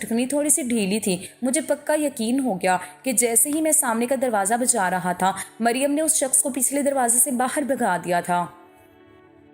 ٹھکنی تھوڑی سی ڈھیلی تھی۔ مجھے پکا یقین ہو گیا کہ جیسے ہی میں سامنے کا دروازہ بجا رہا تھا، مریم نے اس شخص کو پچھلے دروازے سے باہر بھگا دیا تھا،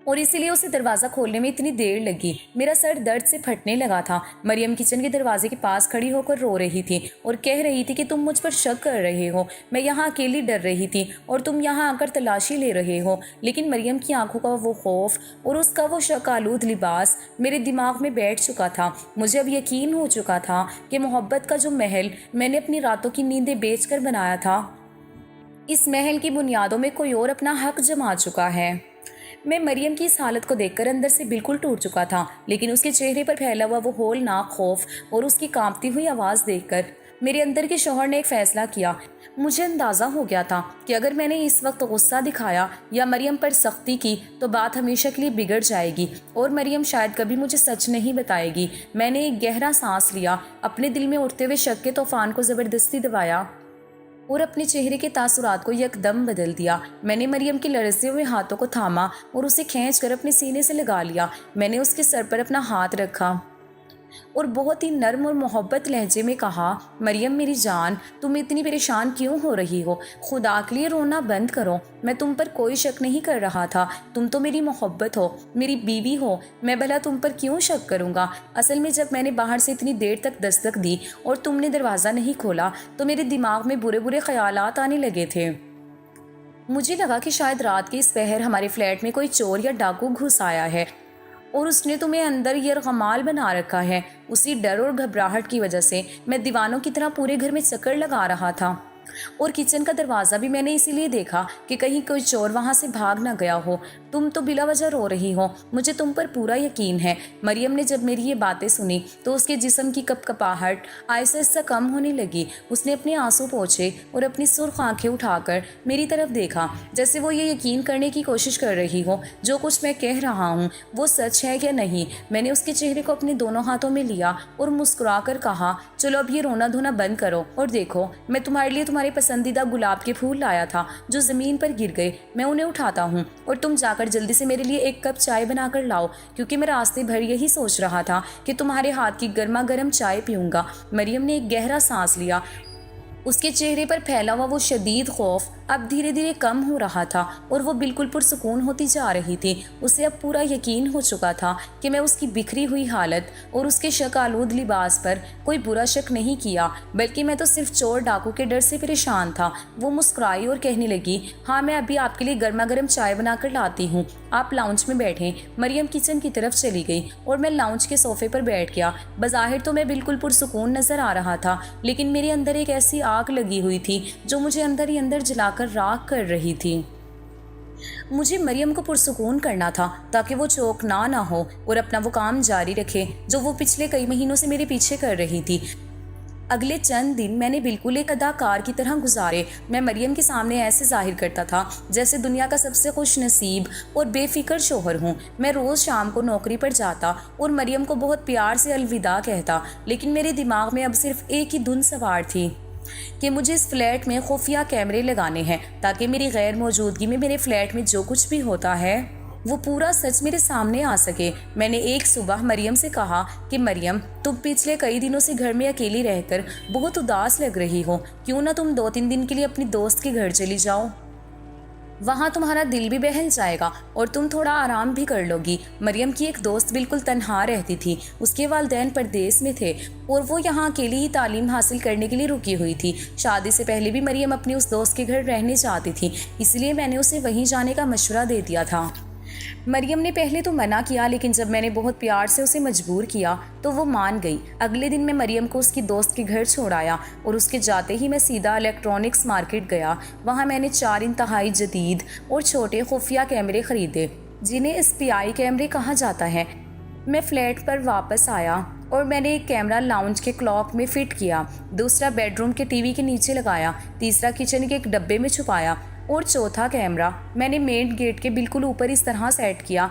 اور اسی لیے اسے دروازہ کھولنے میں اتنی دیر لگی۔ میرا سر درد سے پھٹنے لگا تھا۔ مریم کچن کے دروازے کے پاس کھڑی ہو کر رو رہی تھی اور کہہ رہی تھی کہ تم مجھ پر شک کر رہے ہو، میں یہاں اکیلی ڈر رہی تھی اور تم یہاں آ کر تلاشی لے رہے ہو۔ لیکن مریم کی آنکھوں کا وہ خوف اور اس کا وہ شک آلود لباس میرے دماغ میں بیٹھ چکا تھا۔ مجھے اب یقین ہو چکا تھا کہ محبت کا جو محل میں نے اپنی راتوں کی نیندیں بیچ کر بنایا تھا، اس محل کی بنیادوں میں کوئی اور اپنا حق جما چکا ہے۔ میں مریم کی اس حالت کو دیکھ کر اندر سے بالکل ٹوٹ چکا تھا، لیکن اس کے چہرے پر پھیلا ہوا وہ ہولناک خوف اور اس کی کانپتی ہوئی آواز دیکھ کر میرے اندر کے شوہر نے ایک فیصلہ کیا۔ مجھے اندازہ ہو گیا تھا کہ اگر میں نے اس وقت غصہ دکھایا یا مریم پر سختی کی تو بات ہمیشہ کے لیے بگڑ جائے گی اور مریم شاید کبھی مجھے سچ نہیں بتائے گی۔ میں نے ایک گہرا سانس لیا، اپنے دل میں اٹھتے ہوئے شک کے طوفان کو زبردستی دبایا اور اپنے چہرے کے تاثرات کو یکدم بدل دیا۔ میں نے مریم کے لرزتے ہوئے ہاتھوں کو تھاما اور اسے کھینچ کر اپنے سینے سے لگا لیا۔ میں نے اس کے سر پر اپنا ہاتھ رکھا اور بہت ہی نرم اور محبت لہجے میں کہا، مریم میری جان، تم اتنی پریشان کیوں ہو رہی ہو؟ خدا کے لیے رونا بند کرو۔ میں تم پر کوئی شک نہیں کر رہا تھا، تم تو میری محبت ہو، میری بیوی ہو، میں بھلا تم پر کیوں شک کروں گا؟ اصل میں جب میں نے باہر سے اتنی دیر تک دستک دی اور تم نے دروازہ نہیں کھولا تو میرے دماغ میں برے برے خیالات آنے لگے تھے۔ مجھے لگا کہ شاید رات کے اس پہر ہمارے فلیٹ میں کوئی چور یا ڈاکو گھس آیا ہے اور اس نے تمہیں اندر یرغمال بنا رکھا ہے۔ اسی ڈر اور گھبراہٹ کی وجہ سے میں دیوانوں کی طرح پورے گھر میں چکر لگا رہا تھا، اور کچن کا دروازہ بھی میں نے اسی لیے دیکھا کہ کہیں کوئی چور وہاں سے بھاگ نہ گیا ہو۔ تم تو بلا وجہ رو رہی ہو، مجھے تم پر پورا یقین ہے۔ مریم نے جب میری یہ باتیں سنی تو اس کے جسم کی کپ کپاہٹ آہستہ آہستہ کم ہونے لگی۔ اس نے اپنے آنسو پوچھے اور اپنی سرخ آنکھیں اٹھا کر میری طرف دیکھا، جیسے وہ یہ یقین کرنے کی کوشش کر رہی ہو جو کچھ میں کہہ رہا ہوں وہ سچ ہے یا نہیں۔ میں نے اس کے چہرے کو اپنے دونوں ہاتھوں میں لیا اور مسکرا کر کہا، چلو اب یہ رونا دھونا بند کرو اور دیکھو، میں تمہارے لیے تمہارے پسندیدہ گلاب کے پھول لایا تھا جو زمین پر گر گئے، میں انہیں اٹھاتا ہوں اور تم جا کر جلدی سے میرے لیے ایک کپ چائے بنا کر لاؤ، کیونکہ میں راستے بھر یہی سوچ رہا تھا کہ تمہارے ہاتھ کی گرما گرم چائے پیوں گا۔ مریم نے ایک گہرا سانس لیا۔ اس کے چہرے پر پھیلا ہوا وہ شدید خوف اب دھیرے دھیرے کم ہو رہا تھا اور وہ بالکل پرسکون ہوتی جا رہی تھی۔ اسے اب پورا یقین ہو چکا تھا کہ میں اس کی بکھری ہوئی حالت اور اس کے شک آلود لباس پر کوئی برا شک نہیں کیا، بلکہ میں تو صرف چور ڈاکو کے ڈر سے پریشان تھا۔ وہ مسکرائی اور کہنے لگی، ہاں میں ابھی آپ کے لیے گرما گرم چائے بنا کر لاتی ہوں، آپ لاؤنج میں بیٹھیں۔ مریم کچن کی طرف چلی گئی اور میں لاؤنج کے صوفے پر بیٹھ گیا۔ بظاہر تو میں بالکل پرسکون نظر آ رہا تھا، لیکن میرے اندر ایک ایسی آگ لگی ہوئی تھی جو مجھے اندر ہی اندر جلا کر راکھ کر رہی تھی۔ مجھے مریم کو پرسکون کرنا تھا تاکہ وہ چوکناں نہ ہو اور اپنا وہ کام جاری رکھے جو وہ پچھلے کئی مہینوں سے میرے پیچھے کر رہی تھی۔ اگلے چند دن میں نے بالکل ایک اداکار کی طرح گزارے۔ میں مریم کے سامنے ایسے ظاہر کرتا تھا جیسے دنیا کا سب سے خوش نصیب اور بے فکر شوہر ہوں۔ میں روز شام کو نوکری پر جاتا اور مریم کو بہت پیار سے الوداع کہتا، لیکن میرے دماغ میں اب صرف ایک ہی دھن سوار تھی کہ مجھے اس فلیٹ میں خفیہ کیمرے لگانے ہیں تاکہ میری غیر موجودگی میں میرے فلیٹ میں جو کچھ بھی ہوتا ہے وہ پورا سچ میرے سامنے آ سکے۔ میں نے ایک صبح مریم سے کہا کہ مریم، تم پچھلے کئی دنوں سے گھر میں اکیلی رہ کر بہت اداس لگ رہی ہو، کیوں نہ تم 2-3 دن کے لیے اپنی دوست کے گھر چلی جاؤ؟ وہاں تمہارا دل بھی بہل جائے گا اور تم تھوڑا آرام بھی کر لو گی۔ مریم کی ایک دوست بالکل تنہا رہتی تھی، اس کے والدین پردیس میں تھے اور وہ یہاں اکیلی ہی تعلیم حاصل کرنے کے لیے رکی ہوئی تھی۔ شادی سے پہلے بھی مریم اپنی اس دوست کے گھر رہنے چاہتی تھی، اس لیے میں نے اسے وہیں جانے کا مشورہ دے دیا تھا۔ مریم نے پہلے تو منع کیا، لیکن جب میں نے بہت پیار سے اسے مجبور کیا تو وہ مان گئی۔ اگلے دن میں مریم کو اس کی دوست کے گھر چھوڑ آیا اور اس کے جاتے ہی میں سیدھا الیکٹرانکس مارکیٹ گیا۔ وہاں میں نے 4 انتہائی جدید اور چھوٹے خفیہ کیمرے خریدے جنہیں SPI کیمرے کہا جاتا ہے۔ میں فلیٹ پر واپس آیا اور میں نے ایک کیمرہ لاؤنج کے کلاک میں فٹ کیا، دوسرا بیڈ روم کے TV کے نیچے لگایا، تیسرا کچن کے ایک ڈبے میں چھپایا اور چوتھا کیمرہ میں نے مین گیٹ کے بالکل اوپر اس طرح سیٹ کیا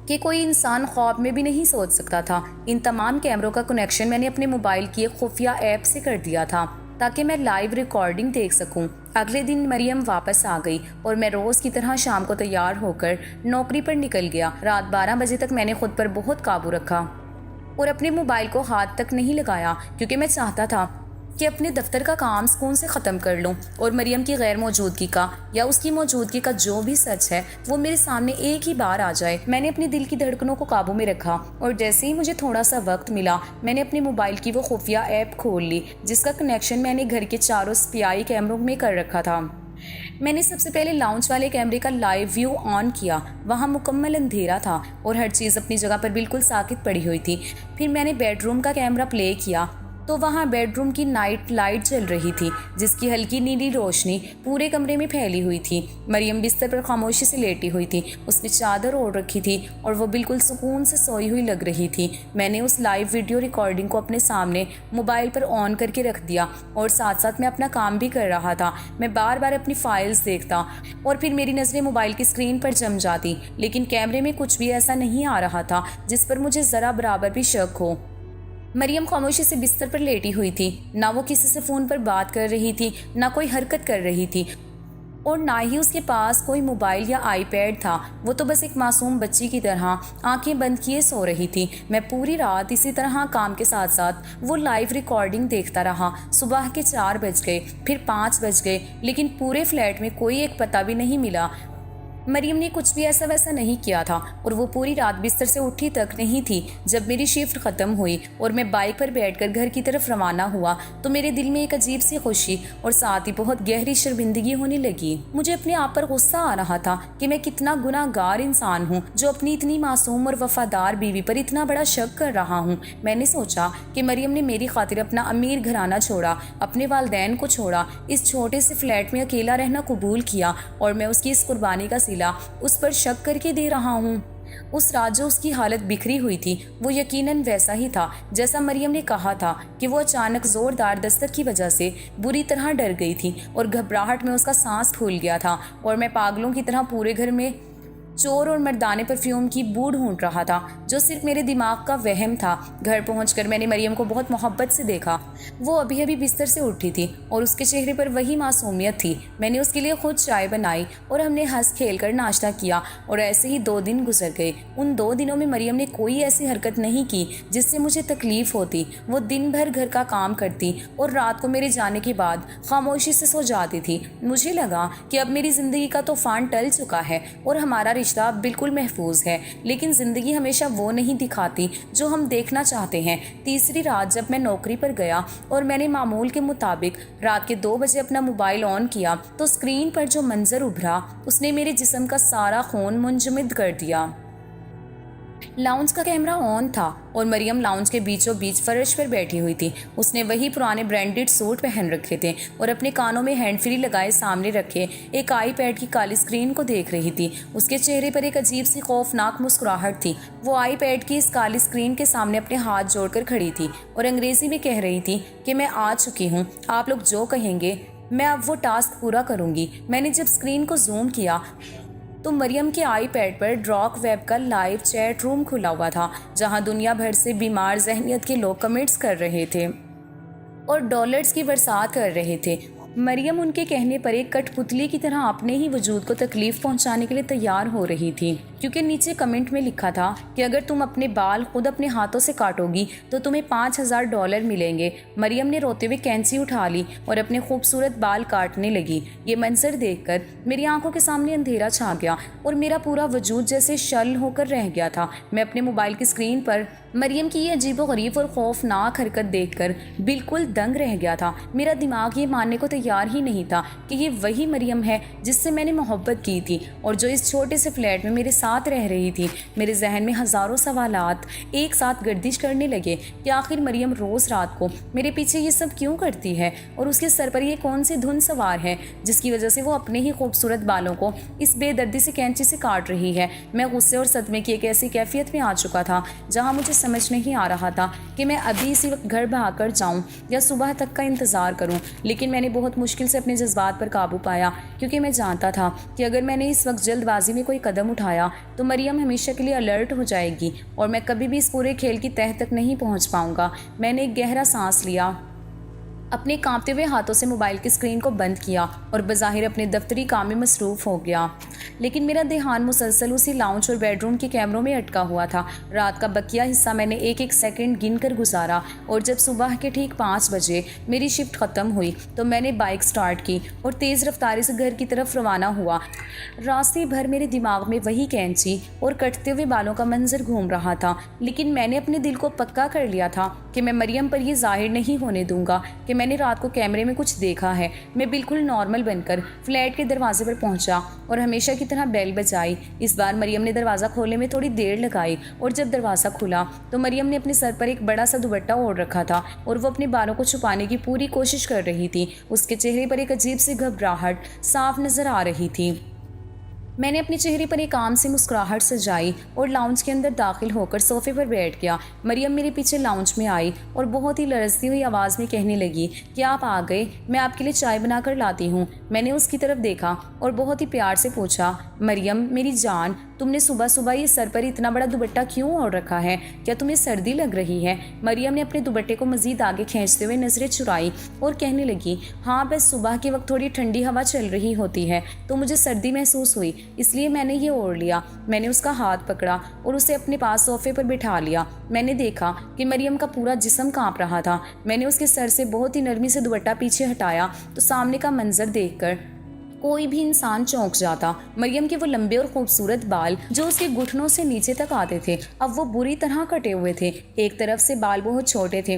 کہ کوئی انسان خواب میں بھی نہیں سوچ سکتا تھا۔ ان تمام کیمروں کا کنیکشن میں نے اپنے موبائل کی ایک خفیہ ایپ سے کر دیا تھا تاکہ میں لائیو ریکارڈنگ دیکھ سکوں۔ اگلے دن مریم واپس آ گئی اور میں روز کی طرح شام کو تیار ہو کر نوکری پر نکل گیا۔ رات 12 بجے تک میں نے خود پر بہت قابو رکھا اور اپنے موبائل کو ہاتھ تک نہیں لگایا کیونکہ میں چاہتا تھا کہ اپنے دفتر کا کام سکون سے ختم کر لوں اور مریم کی غیر موجودگی کا یا اس کی موجودگی کا جو بھی سچ ہے وہ میرے سامنے ایک ہی بار آ جائے۔ میں نے اپنے دل کی دھڑکنوں کو قابو میں رکھا اور جیسے ہی مجھے تھوڑا سا وقت ملا میں نے اپنے موبائل کی وہ خفیہ ایپ کھول لی جس کا کنیکشن میں نے گھر کے چاروں سپیائی کیمروں میں کر رکھا تھا۔ میں نے سب سے پہلے لاؤنج والے کیمرے کا لائیو ویو آن کیا۔ وہاں مکمل اندھیرا تھا اور ہر چیز اپنی جگہ پر بالکل ساکت پڑی ہوئی تھی۔ پھر میں نے بیڈ روم کا کیمرہ پلے کیا تو وہاں بیڈ روم کی نائٹ لائٹ جل رہی تھی جس کی ہلکی نیلی روشنی پورے کمرے میں پھیلی ہوئی تھی۔ مریم بستر پر خاموشی سے لیٹی ہوئی تھی، اس نے چادر اوڑھ رکھی تھی اور وہ بالکل سکون سے سوئی ہوئی لگ رہی تھی۔ میں نے اس لائیو ویڈیو ریکارڈنگ کو اپنے سامنے موبائل پر آن کر کے رکھ دیا اور ساتھ ساتھ میں اپنا کام بھی کر رہا تھا۔ میں بار بار اپنی فائلز دیکھتا اور پھر میری نظریں موبائل کی اسکرین پر جم جاتی، لیکن کیمرے میں کچھ بھی ایسا نہیں آ رہا تھا جس پر مجھے ذرا برابر بھی شک ہو۔ مریم خاموشی سے بستر پر لیٹی ہوئی تھی، نہ وہ کسی سے فون پر بات کر رہی تھی، نہ کوئی حرکت کر رہی تھی اور نہ ہی اس کے پاس کوئی موبائل یا آئی پیڈ تھا۔ وہ تو بس ایک معصوم بچی کی طرح آنکھیں بند کیے سو رہی تھی۔ میں پوری رات اسی طرح کام کے ساتھ ساتھ وہ لائیو ریکارڈنگ دیکھتا رہا۔ صبح کے 4 بج گئے، پھر 5 بج گئے، لیکن پورے فلیٹ میں کوئی ایک پتہ بھی نہیں ملا۔ مریم نے کچھ بھی ایسا ویسا نہیں کیا تھا اور وہ پوری رات بستر سے اٹھی تک نہیں تھی۔ جب میری شفٹ ختم ہوئی اور میں بائک پر بیٹھ کر گھر کی طرف روانہ ہوا تو میرے دل میں ایک عجیب سی خوشی اور ساتھ ہی بہت گہری شرمندگی ہونے لگی۔ مجھے اپنے آپ پر غصہ آ رہا تھا کہ میں کتنا گناہ گار انسان ہوں جو اپنی اتنی معصوم اور وفادار بیوی پر اتنا بڑا شک کر رہا ہوں۔ میں نے سوچا کہ مریم نے میری خاطر اپنا امیر گھرانہ چھوڑا، اپنے والدین کو چھوڑا، اس چھوٹے سے فلیٹ میں اکیلا رہنا قبول کیا اور میں اس کی اس قربانی کا اس پر شک کر کے دے رہا ہوں۔ اس رات جو اس کی حالت بکھری ہوئی تھی وہ یقیناً ویسا ہی تھا جیسا مریم نے کہا تھا کہ وہ اچانک زوردار دستک کی وجہ سے بری طرح ڈر گئی تھی اور گھبراہٹ میں اس کا سانس پھول گیا تھا اور میں پاگلوں کی طرح پورے گھر میں چور اور مردانے پرفیوم کی بو ڈھونڈ رہا تھا جو صرف میرے دماغ کا وہم تھا۔ گھر پہنچ کر میں نے مریم کو بہت محبت سے دیکھا۔ وہ ابھی ابھی بستر سے اٹھی تھی اور اس کے چہرے پر وہی معصومیت تھی۔ میں نے اس کے لیے خود چائے بنائی اور ہم نے ہنس کھیل کر ناشتہ کیا اور ایسے ہی 2 دن گزر گئے۔ ان 2 دنوں میں مریم نے کوئی ایسی حرکت نہیں کی جس سے مجھے تکلیف ہوتی۔ وہ دن بھر گھر کا کام کرتی اور رات کو میرے جانے کے بعد خاموشی سے سو جاتی تھی۔ مجھے لگا کہ اب میری زندگی کا طوفان ٹل چکا ہے اور ہمارا رشتہ بالکل محفوظ ہے، لیکن زندگی ہمیشہ وہ نہیں دکھاتی جو ہم دیکھنا چاہتے ہیں۔ تیسری رات جب میں نوکری پر گیا اور میں نے معمول کے مطابق رات کے 2 بجے اپنا موبائل آن کیا تو اسکرین پر جو منظر ابھرا اس نے میرے جسم کا سارا خون منجمد کر دیا۔ لاؤنج کا کیمرہ آن تھا اور مریم لاؤنج کے بیچوں بیچ فرش پر بیٹھی ہوئی تھی۔ اس نے وہی پرانے برانڈڈ سوٹ پہن رکھے تھے اور اپنے کانوں میں ہینڈ فری لگائے سامنے رکھے ایک آئی پیڈ کی کالی اسکرین کو دیکھ رہی تھی۔ اس کے چہرے پر ایک عجیب سی خوفناک مسکراہٹ تھی۔ وہ آئی پیڈ کی اس کالی اسکرین کے سامنے اپنے ہاتھ جوڑ کر کھڑی تھی اور انگریزی میں کہہ رہی تھی کہ میں آ چکی ہوں، آپ لوگ جو کہیں گے میں اب وہ ٹاسک پورا کروں گی۔ میں نے جب اسکرین کو زوم کیا تو مریم کے آئی پیڈ پر ڈارک ویب کا لائیو چیٹ روم کھلا ہوا تھا جہاں دنیا بھر سے بیمار ذہنیت کے لوگ کمنٹس کر رہے تھے اور ڈالرز کی برسات کر رہے تھے۔ مریم ان کے کہنے پر ایک کٹ پتلی کی طرح اپنے ہی وجود کو تکلیف پہنچانے کے لیے تیار ہو رہی تھی، کیونکہ نیچے کمنٹ میں لکھا تھا کہ اگر تم اپنے بال خود اپنے ہاتھوں سے کاٹو گی تو تمہیں $5000 ملیں گے۔ مریم نے روتے ہوئے کینچی اٹھا لی اور اپنے خوبصورت بال کاٹنے لگی۔ یہ منظر دیکھ کر میری آنکھوں کے سامنے اندھیرا چھا گیا اور میرا پورا وجود جیسے شل ہو کر رہ گیا تھا۔ میں اپنے موبائل کی اسکرین پر مریم کی یہ عجیب و غریب اور خوفناک حرکت دیکھ کر بالکل دنگ رہ گیا تھا۔ میرا دماغ یہ ماننے کو تیار ہی نہیں تھا کہ یہ وہی مریم ہے جس سے میں نے محبت کی تھی اور جو اس چھوٹے سے فلیٹ میں میرے ساتھ رہ رہی تھی۔ میرے ذہن میں ہزاروں سوالات ایک ساتھ گردش کرنے لگے کہ آخر مریم روز رات کو میرے پیچھے یہ سب کیوں کرتی ہے اور اس کے سر پر یہ کون سی دھن سوار ہے جس کی وجہ سے وہ اپنے ہی خوبصورت بالوں کو اس بے دردی سے کینچی سے کاٹ رہی ہے۔ میں غصے اور صدمے کی ایک ایسی کیفیت میں آ چکا تھا جہاں مجھے سمجھ نہیں آ رہا تھا کہ میں ابھی اسی وقت گھر بھاگ کر جاؤں یا صبح تک کا انتظار کروں، لیکن میں نے بہت مشکل سے اپنے جذبات پر قابو پایا کیونکہ میں جانتا تھا کہ اگر میں نے اس وقت جلد بازی میں کوئی قدم اٹھایا تو مریم ہمیشہ کے لیے الرٹ ہو جائے گی اور میں کبھی بھی اس پورے کھیل کی تہہ تک نہیں پہنچ پاؤں گا۔ میں نے ایک گہرا سانس لیا اپنے کانپتے ہوئے ہاتھوں سے موبائل کی اسکرین کو بند کیا اور بظاہر اپنے دفتری کام میں مصروف ہو گیا، لیکن میرا دھیان مسلسل اسی لاؤنج اور بیڈ روم کے کیمروں میں اٹکا ہوا تھا۔ رات کا بقیہ حصہ میں نے ایک ایک سیکنڈ گن کر گزارا، اور جب صبح کے ٹھیک 5 بجے میری شفٹ ختم ہوئی تو میں نے بائک سٹارٹ کی اور تیز رفتاری سے گھر کی طرف روانہ ہوا۔ راستے بھر میرے دماغ میں وہی کینچی اور کٹتے ہوئے بالوں کا منظر گھوم رہا تھا، لیکن میں نے اپنے دل کو پکا کر لیا تھا کہ میں مریم پر یہ ظاہر نہیں ہونے دوں گا کہ میں نے رات کو کیمرے میں کچھ دیکھا ہے۔ میں بالکل نارمل بن کر فلیٹ کے دروازے پر پہنچا اور ہمیشہ کی طرح بیل بجائی۔ اس بار مریم نے دروازہ کھولنے میں تھوڑی دیر لگائی، اور جب دروازہ کھلا تو مریم نے اپنے سر پر ایک بڑا سا دوپٹہ اوڑھ رکھا تھا اور وہ اپنے بالوں کو چھپانے کی پوری کوشش کر رہی تھی۔ اس کے چہرے پر ایک عجیب سی گھبراہٹ صاف نظر آ رہی تھی۔ میں نے اپنے چہرے پر ایک عام سی مسکراہٹ سجائی اور لاؤنج کے اندر داخل ہو کر صوفے پر بیٹھ گیا۔ مریم میرے پیچھے لاؤنج میں آئی اور بہت ہی لرزتی ہوئی آواز میں کہنے لگی کہ آپ آ گئے، میں آپ کے لیے چائے بنا کر لاتی ہوں۔ میں نے اس کی طرف دیکھا اور بہت ہی پیار سے پوچھا، مریم میری جان، تم نے صبح صبح یہ سر پر اتنا بڑا دوپٹہ کیوں اوڑھ رکھا ہے؟ کیا تمہیں سردی لگ رہی ہے؟ مریم نے اپنے دوپٹے کو مزید آگے کھینچتے ہوئے نظریں چرائی اور کہنے لگی، ہاں بس صبح کے وقت تھوڑی ٹھنڈی ہوا چل رہی ہوتی ہے تو مجھے سردی محسوس ہوئی، اس لیے میں نے یہ اوڑھ لیا۔ میں نے اس کا ہاتھ پکڑا اور اسے اپنے پاس صوفے پر بٹھا لیا۔ میں نے دیکھا کہ مریم کا پورا جسم کانپ رہا تھا۔ میں نے اس کے سر سے بہت ہی نرمی سے دوپٹہ پیچھے ہٹایا تو سامنے کا منظر دیکھ کر کوئی بھی انسان چونک جاتا۔ مریم کے وہ لمبے اور خوبصورت بال جو اس کے گھٹنوں سے نیچے تک آتے تھے اب وہ بری طرح کٹے ہوئے تھے۔ ایک طرف سے بال بہت چھوٹے تھے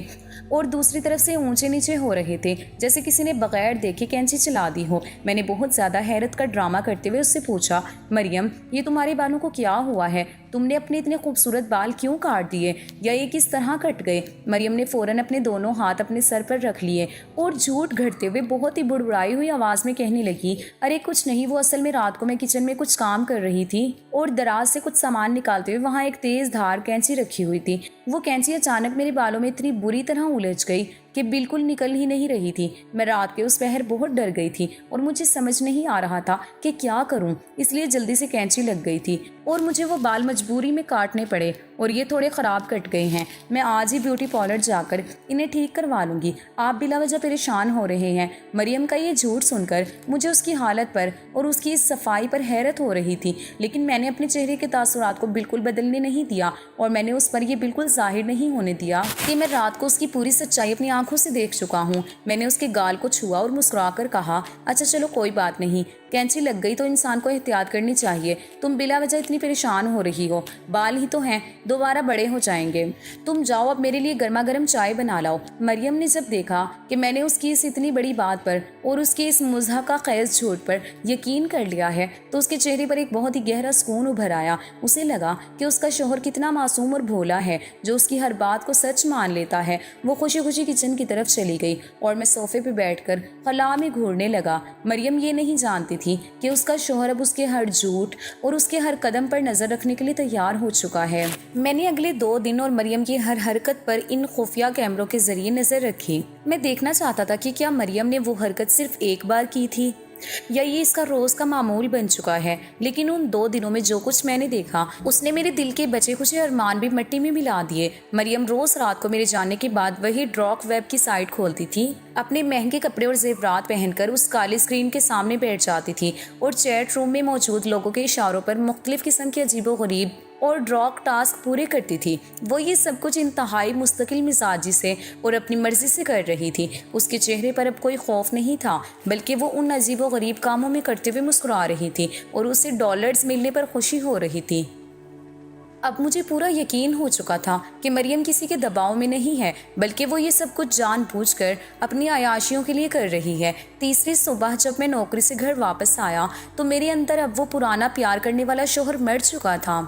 اور دوسری طرف سے اونچے نیچے ہو رہے تھے، جیسے کسی نے بغیر دیکھے کینچی چلا دی ہو۔ میں نے بہت زیادہ حیرت کا ڈرامہ کرتے ہوئے اس سے پوچھا، مریم یہ تمہارے بالوں کو کیا ہوا ہے؟ تم نے اپنے اتنے خوبصورت بال کیوں کاٹ دیے، یا یہ کس طرح کٹ گئے؟ مریم نے فوراً اپنے دونوں ہاتھ اپنے سر پر رکھ لیے اور جھوٹ گھڑتے ہوئے بہت ہی بڑبڑائی ہوئی آواز میں کہنے لگی، ارے کچھ نہیں، وہ اصل میں رات کو میں کچن میں کچھ کام کر رہی تھی اور دراز سے کچھ سامان نکالتے ہوئے وہاں ایک تیز دھار کینچی رکھی ہوئی تھی۔ وہ کینچی اچانک میرے بالوں میں اتنی بری طرح الجھ گئی کہ بالکل نکل ہی نہیں رہی تھی۔ میں رات کے اس پہر بہت ڈر گئی تھی اور مجھے سمجھ نہیں آ رہا تھا کہ کیا کروں، اس لیے جلدی سے کینچی لگ گئی تھی اور مجھے وہ بال مجبوری میں کاٹنے پڑے اور یہ تھوڑے خراب کٹ گئے ہیں۔ میں آج ہی بیوٹی پارلر جا کر انہیں ٹھیک کروا لوں گی، آپ بلا وجہ پریشان ہو رہے ہیں۔ مریم کا یہ جھوٹ سن کر مجھے اس کی حالت پر اور اس کی اس صفائی پر حیرت ہو رہی تھی، لیکن میں نے اپنے چہرے کے تاثرات کو بالکل بدلنے نہیں دیا اور میں نے اس پر یہ بالکل ظاہر نہیں ہونے دیا کہ میں رات کو اس کی پوری سچائی اپنی آنکھوں سے دیکھ چکا ہوں۔ میں نے اس کے گال کو چھوا اور مسکرا کر کہا، اچھا چلو کوئی بات نہیں، کینچی لگ گئی تو انسان کو احتیاط کرنی چاہیے، تم بلا وجہ اتنی پریشان ہو رہی ہو، بال ہی تو ہیں، دوبارہ بڑے ہو جائیں گے۔ تم جاؤ اب میرے لیے گرما گرم چائے بنا لاؤ۔ مریم نے جب دیکھا کہ میں نے اس کی اس اتنی بڑی بات پر اور اس کے اس مضحکہ خیز جھوٹ پر یقین کر لیا ہے تو اس کے چہرے پر ایک بہت ہی گہرا سکون ابھر آیا۔ اسے لگا کہ اس کا شوہر کتنا معصوم اور بھولا ہے جو اس کی ہر بات کو سچ مان لیتا ہے۔ وہ خوشی خوشی کچن کی طرف چلی گئی اور میں صوفے پہ بیٹھ کر خلا میں گھورنے لگا۔ مریم یہ نہیں جانتی تھی کہ اس کا شوہر اب اس کے ہر جھوٹ اور اس کے ہر قدم پر نظر رکھنے کے لیے تیار ہو چکا ہے۔ میں نے اگلے 2 دن اور مریم کی ہر حرکت پر ان خفیہ کیمروں کے ذریعے نظر رکھی۔ میں دیکھنا چاہتا تھا کہ کیا مریم نے وہ حرکت صرف ایک بار کی تھی یا یہ اس کا روز کا معمول بن چکا ہے، لیکن ان 2 دنوں میں جو کچھ میں نے دیکھا اس نے میرے دل کے بچے کچھ ارمان بھی مٹی میں ملا دیے۔ مریم روز رات کو میرے جانے کے بعد وہی ڈارک ویب کی سائٹ کھولتی تھی، اپنے مہنگے کپڑے اور زیورات پہن کر اس کالی اسکرین کے سامنے بیٹھ جاتی تھی اور چیٹ روم میں موجود لوگوں کے اشاروں پر مختلف قسم کے عجیب و غریب اور ڈراک ٹاسک پورے کرتی تھی۔ وہ یہ سب کچھ انتہائی مستقل مزاجی سے اور اپنی مرضی سے کر رہی تھی۔ اس کے چہرے پر اب کوئی خوف نہیں تھا، بلکہ وہ ان عجیب و غریب کاموں میں کرتے ہوئے مسکرا رہی تھی اور اسے ڈالرز ملنے پر خوشی ہو رہی تھی۔ اب مجھے پورا یقین ہو چکا تھا کہ مریم کسی کے دباؤ میں نہیں ہے، بلکہ وہ یہ سب کچھ جان بوجھ کر اپنی عیاشیوں کے لیے کر رہی ہے۔ تیسری صبح جب میں نوکری سے گھر واپس آیا تو میرے اندر اب وہ پرانا پیار کرنے والا شوہر مر چکا تھا۔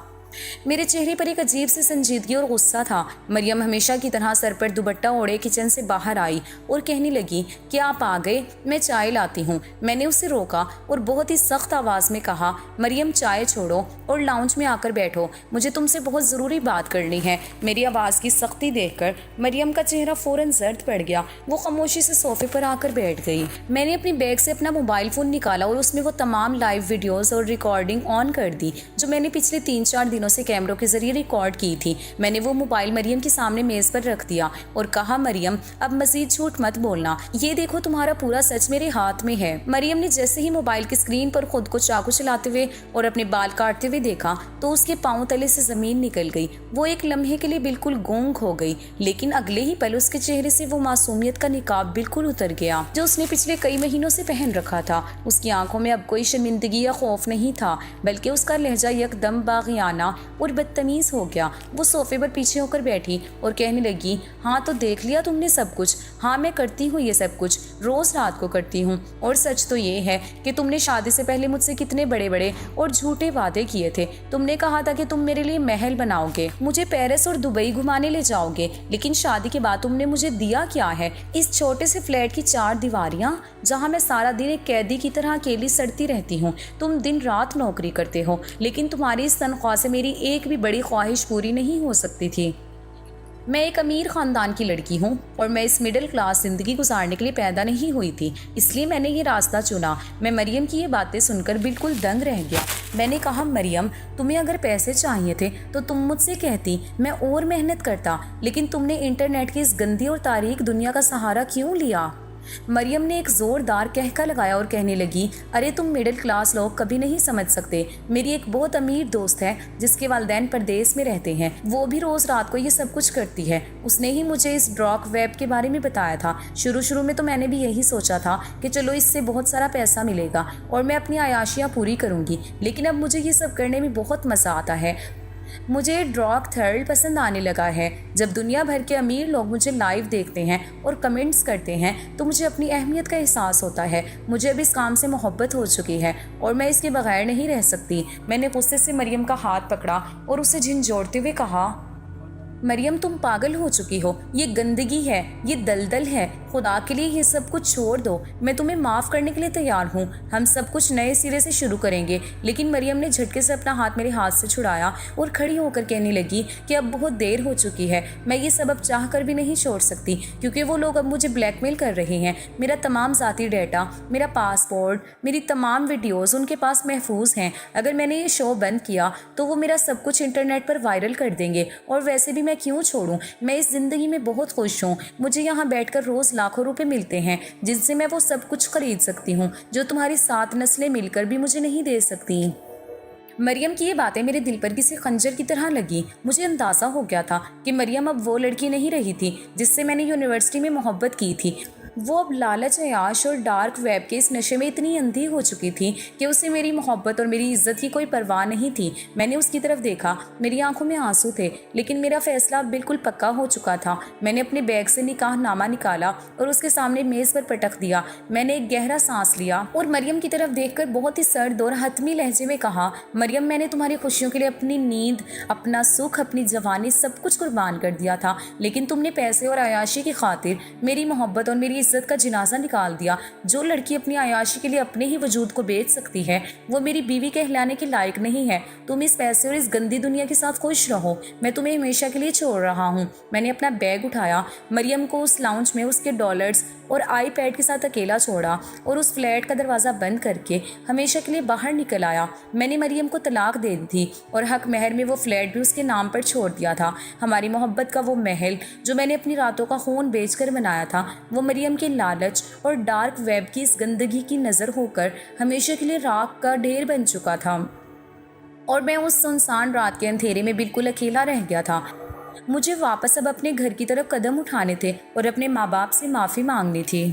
میرے چہرے پر ایک عجیب سی سنجیدگی اور غصہ تھا۔ مریم ہمیشہ کی طرح سر پر دوپٹہ اوڑھے کچن سے باہر آئی اور کہنے لگی کہ آپ آ گئے، میں چائے لاتی ہوں۔ میں نے اسے روکا اور بہت ہی سخت آواز میں کہا، مریم چائے چھوڑو اور لاؤنج میں آ کر بیٹھو، مجھے تم سے بہت ضروری بات کرنی ہے۔ میری آواز کی سختی دیکھ کر مریم کا چہرہ فوراً زرد پڑ گیا۔ وہ خاموشی سے صوفے پر آ کر بیٹھ گئی۔ میں نے اپنی بیگ سے اپنا موبائل فون نکالا اور اس میں وہ تمام لائیو ویڈیوز اور ریکارڈنگ آن کر دی جو میں نے پچھلے 3-4 دنوں فونوں سے کیمروں کے ذریعے ریکارڈ کی تھی۔ میں نے وہ موبائل مریم کے سامنے میز پر رکھ دیا اور کہا مریم اب مزید جھوٹ مت بولنا، یہ دیکھو تمہارا پورا سچ میرے ہاتھ میں ہے۔ مریم نے جیسے ہی موبائل کی اسکرین پر خود کو چاقو چلاتے ہوئے اور اپنے بال کاٹتے ہوئے دیکھا تو اس کے پاؤں تلے سے زمین نکل گئی۔ وہ ایک لمحے کے لیے بالکل گونگ ہو گئی، لیکن اگلے ہی پل اس کے چہرے سے وہ معصومیت کا نقاب بالکل اتر گیا جو اس نے پچھلے کئی مہینوں سے پہن رکھا تھا۔ اس کی آنکھوں میں اب کوئی شرمندگی یا خوف نہیں تھا، بلکہ اس کا لہجہ یکدم باغیانہ اور بدتمیز ہو گیا۔ وہ صوفے پر پیچھے ہو کر بیٹھی اور کہنے لگی، ہاں تو دیکھ لیا تم نے سب کچھ؟ ہاں میں کرتی ہوں یہ سب کچھ، روز رات کو کرتی ہوں، اور سچ تو یہ ہے کہ تم نے شادی سے پہلے مجھ سے کتنے بڑے بڑے اور جھوٹے وعدے کیے تھے۔ تم نے کہا تھا کہ تم میرے لیے محل بناؤ گے، مجھے پیرس اور دبئی گھمانے لے جاؤ گے، لیکن شادی کے بعد تم نے مجھے دیا کیا ہے؟ اس چھوٹے سے فلیٹ کی 4 دیواریاں جہاں میں سارا دن ایک قیدی کی طرح اکیلی سڑتی رہتی ہوں۔ تم دن رات نوکری کرتے ہو، لیکن تمہاری اس تنخواہ سے میری ایک بھی بڑی خواہش پوری نہیں ہو سکتی تھی۔ میں ایک امیر خاندان کی لڑکی ہوں اور میں اس مڈل کلاس زندگی گزارنے کے لیے پیدا نہیں ہوئی تھی، اس لیے میں نے یہ راستہ چنا۔ میں مریم کی یہ باتیں سن کر بالکل دنگ رہ گیا۔ میں نے کہا، مریم تمہیں اگر پیسے چاہیے تھے تو تم مجھ سے کہتی، میں اور محنت کرتا، لیکن تم نے انٹرنیٹ کی اس گندی اور تاریک دنیا کا سہارا کیوں لیا؟ مریم نے ایک زوردار کہکا لگایا اور کہنے لگی، ارے تم مڈل کلاس لوگ کبھی نہیں سمجھ سکتے۔ میری ایک بہت امیر دوست ہے جس کے والدین پردیس میں رہتے ہیں، وہ بھی روز رات کو یہ سب کچھ کرتی ہے۔ اس نے ہی مجھے اس ڈارک ویب کے بارے میں بتایا تھا۔ شروع میں تو میں نے بھی یہی سوچا تھا کہ چلو اس سے بہت سارا پیسہ ملے گا اور میں اپنی عیاشیاں پوری کروں گی، لیکن اب مجھے یہ سب کرنے میں بہت مزہ آتا ہے۔ مجھے ڈارک تھرل پسند آنے لگا ہے۔ جب دنیا بھر کے امیر لوگ مجھے لائیو دیکھتے ہیں اور کمنٹس کرتے ہیں تو مجھے اپنی اہمیت کا احساس ہوتا ہے۔ مجھے اب اس کام سے محبت ہو چکی ہے اور میں اس کے بغیر نہیں رہ سکتی۔ میں نے غصے سے مریم کا ہاتھ پکڑا اور اسے جھنجھوڑتے ہوئے کہا، مریم تم پاگل ہو چکی ہو، یہ گندگی ہے، یہ دلدل ہے، خدا کے لیے یہ سب کچھ چھوڑ دو۔ میں تمہیں معاف کرنے کے لیے تیار ہوں، ہم سب کچھ نئے سرے سے شروع کریں گے۔ لیکن مریم نے جھٹکے سے اپنا ہاتھ میرے ہاتھ سے چھڑایا اور کھڑی ہو کر کہنے لگی کہ اب بہت دیر ہو چکی ہے، میں یہ سب اب چاہ کر بھی نہیں چھوڑ سکتی، کیونکہ وہ لوگ اب مجھے بلیک میل کر رہے ہیں۔ میرا تمام ذاتی ڈیٹا، میرا پاسپورٹ، میری تمام ویڈیوز ان کے پاس محفوظ ہیں۔ اگر میں نے یہ شو بند کیا تو وہ میرا سب کچھ انٹرنیٹ پر وائرل کر دیں گے، اور ویسے بھی میں کیوں چھوڑوں؟ میں اس زندگی میں بہت خوش ہوں۔ مجھے یہاں بیٹھ کر روز لاکھوں روپے ملتے ہیں جن سے میں وہ سب کچھ خرید سکتی ہوں جو تمہاری 7 نسلیں مل کر بھی مجھے نہیں دے سکتی۔ مریم کی یہ باتیں میرے دل پر کسی خنجر کی طرح لگی۔ مجھے اندازہ ہو گیا تھا کہ مریم اب وہ لڑکی نہیں رہی تھی جس سے میں نے یونیورسٹی میں محبت کی تھی۔ وہ اب لالچ، عیاش اور ڈارک ویب کے اس نشے میں اتنی اندھی ہو چکی تھی کہ اسے میری محبت اور میری عزت کی کوئی پرواہ نہیں تھی۔ میں نے اس کی طرف دیکھا، میری آنکھوں میں آنسو تھے، لیکن میرا فیصلہ اب بالکل پکا ہو چکا تھا۔ میں نے اپنے بیگ سے نکاح نامہ نکالا اور اس کے سامنے میز پر پٹک دیا۔ میں نے ایک گہرا سانس لیا اور مریم کی طرف دیکھ کر بہت ہی سرد اور حتمی لہجے میں کہا، مریم میں نے تمہاری خوشیوں کے لیے اپنی نیند، اپنا سکھ، اپنی جوانی سب کچھ قربان کر دیا تھا، لیکن تم نے پیسے اور عیاشی کی خاطر میری محبت اور میری عزت کا جنازہ نکال دیا۔ جو لڑکی اپنی عیاشی کے لیے اپنے ہی وجود کو بیچ سکتی ہے وہ میری بیوی کہلانے کے لائق نہیں ہے۔ تم اس پیسے اور اس گندی دنیا کے ساتھ خوش رہو، میں تمہیں ہمیشہ کے لیے چھوڑ رہا ہوں۔ میں نے اپنا بیگ اٹھایا، مریم کو اس لاؤنج میں اس کے ڈالرز اور آئی پیڈ کے ساتھ اکیلا چھوڑا اور اس فلیٹ کا دروازہ بند کر کے ہمیشہ کے لیے باہر نکل آیا۔ میں نے مریم کو طلاق دے دی تھی اور حق مہر میں وہ فلیٹ بھی اس کے نام پر چھوڑ دیا تھا۔ ہماری محبت کا وہ محل جو میں نے اپنی راتوں کا خون بیچ کر بنایا تھا، وہ مریم کے لالچ اور ڈارک ویب کی اس گندگی کی نظر ہو کر ہمیشہ کے لیے راکھ کا ڈھیر بن چکا تھا، اور میں اس سنسان رات کے اندھیرے میں بالکل اکیلا رہ گیا تھا۔ مجھے واپس اب اپنے گھر کی طرف قدم اٹھانے تھے اور اپنے ماں باپ سے معافی مانگنی تھی۔